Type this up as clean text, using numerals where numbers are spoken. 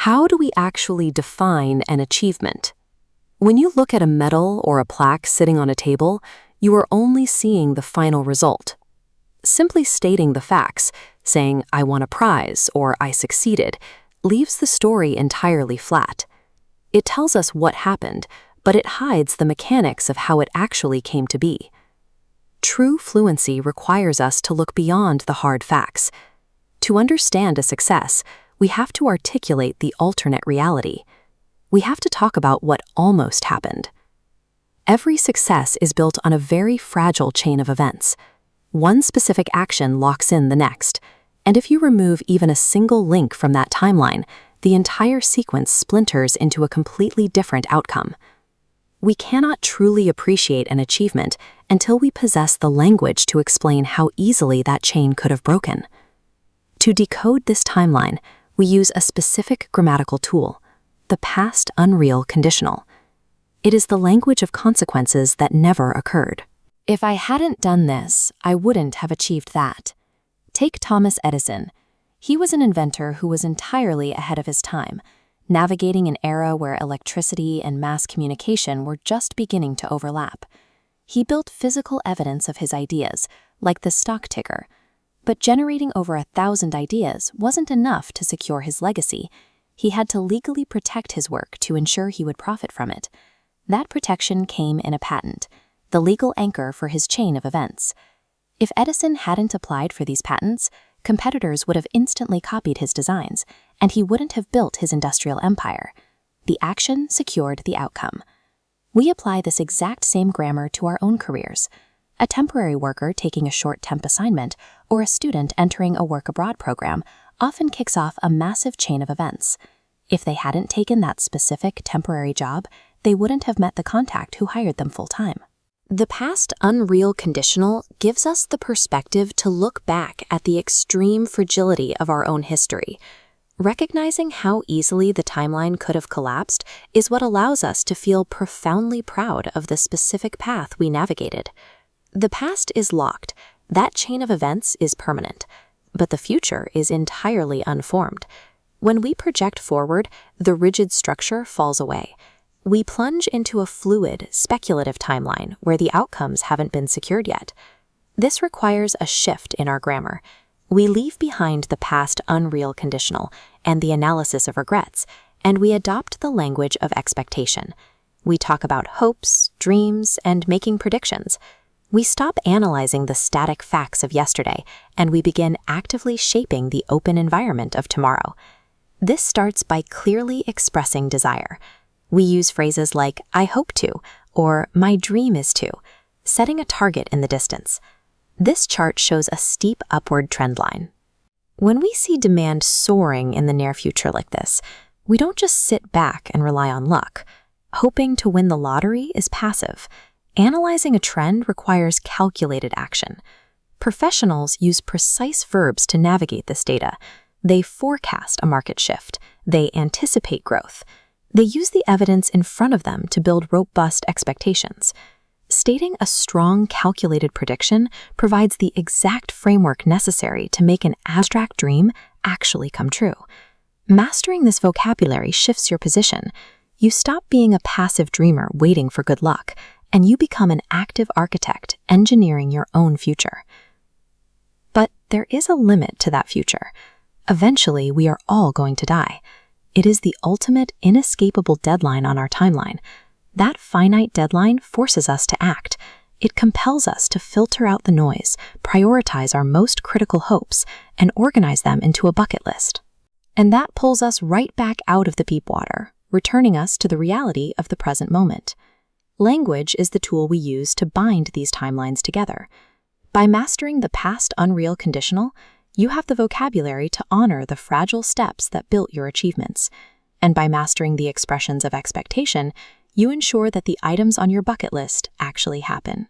How do we actually define an achievement? When you look at a medal or a plaque sitting on a table, you are only seeing the final result. Simply stating the facts, saying I won a prize or I succeeded, leaves the story entirely flat. It tells us what happened, but it hides the mechanics of how it actually came to be. True fluency requires us to look beyond the hard facts. To understand a success, we have to articulate the alternate reality. We have to talk about what almost happened. Every success is built on a very fragile chain of events. One specific action locks in the next, and if you remove even a single link from that timeline, the entire sequence splinters into a completely different outcome. We cannot truly appreciate an achievement until we possess the language to explain how easily that chain could have broken. To decode this timeline, we use a specific grammatical tool, the past unreal conditional. It is the language of consequences that never occurred. If I hadn't done this, I wouldn't have achieved that. Take Thomas Edison. He was an inventor who was entirely ahead of his time, navigating an era where electricity and mass communication were just beginning to overlap. He built physical evidence of his ideas, like the stock ticker. But generating over 1,000 ideas wasn't enough to secure his legacy. He had to legally protect his work to ensure he would profit from it. That protection came in a patent, the legal anchor for his chain of events. If Edison hadn't applied for these patents, competitors would have instantly copied his designs, and he wouldn't have built his industrial empire. The action secured the outcome. We apply this exact same grammar to our own careers. A temporary worker taking a short temp assignment or a student entering a work-abroad program often kicks off a massive chain of events. If they hadn't taken that specific temporary job, they wouldn't have met the contact who hired them full-time. The past unreal conditional gives us the perspective to look back at the extreme fragility of our own history. Recognizing how easily the timeline could have collapsed is what allows us to feel profoundly proud of the specific path we navigated. The past is locked, that chain of events is permanent, but the future is entirely unformed. When we project forward, the rigid structure falls away. We plunge into a fluid, speculative timeline where the outcomes haven't been secured yet. This requires a shift in our grammar. We leave behind the past unreal conditional and the analysis of regrets, and we adopt the language of expectation. We talk about hopes, dreams, and making predictions. We stop analyzing the static facts of yesterday, and we begin actively shaping the open environment of tomorrow. This starts by clearly expressing desire. We use phrases like, I hope to, or my dream is to, setting a target in the distance. This chart shows a steep upward trend line. When we see demand soaring in the near future like this, we don't just sit back and rely on luck. Hoping to win the lottery is passive. Analyzing a trend requires calculated action. Professionals use precise verbs to navigate this data. They forecast a market shift. They anticipate growth. They use the evidence in front of them to build robust expectations. Stating a strong, calculated prediction provides the exact framework necessary to make an abstract dream actually come true. Mastering this vocabulary shifts your position. You stop being a passive dreamer waiting for good luck, and you become an active architect engineering your own future. But there is a limit to that future. Eventually, we are all going to die. It is the ultimate, inescapable deadline on our timeline. That finite deadline forces us to act. It compels us to filter out the noise, prioritize our most critical hopes, and organize them into a bucket list. And that pulls us right back out of the deep water, returning us to the reality of the present moment. Language is the tool we use to bind these timelines together. By mastering the past unreal conditional, you have the vocabulary to honor the fragile steps that built your achievements. And by mastering the expressions of expectation, you ensure that the items on your bucket list actually happen.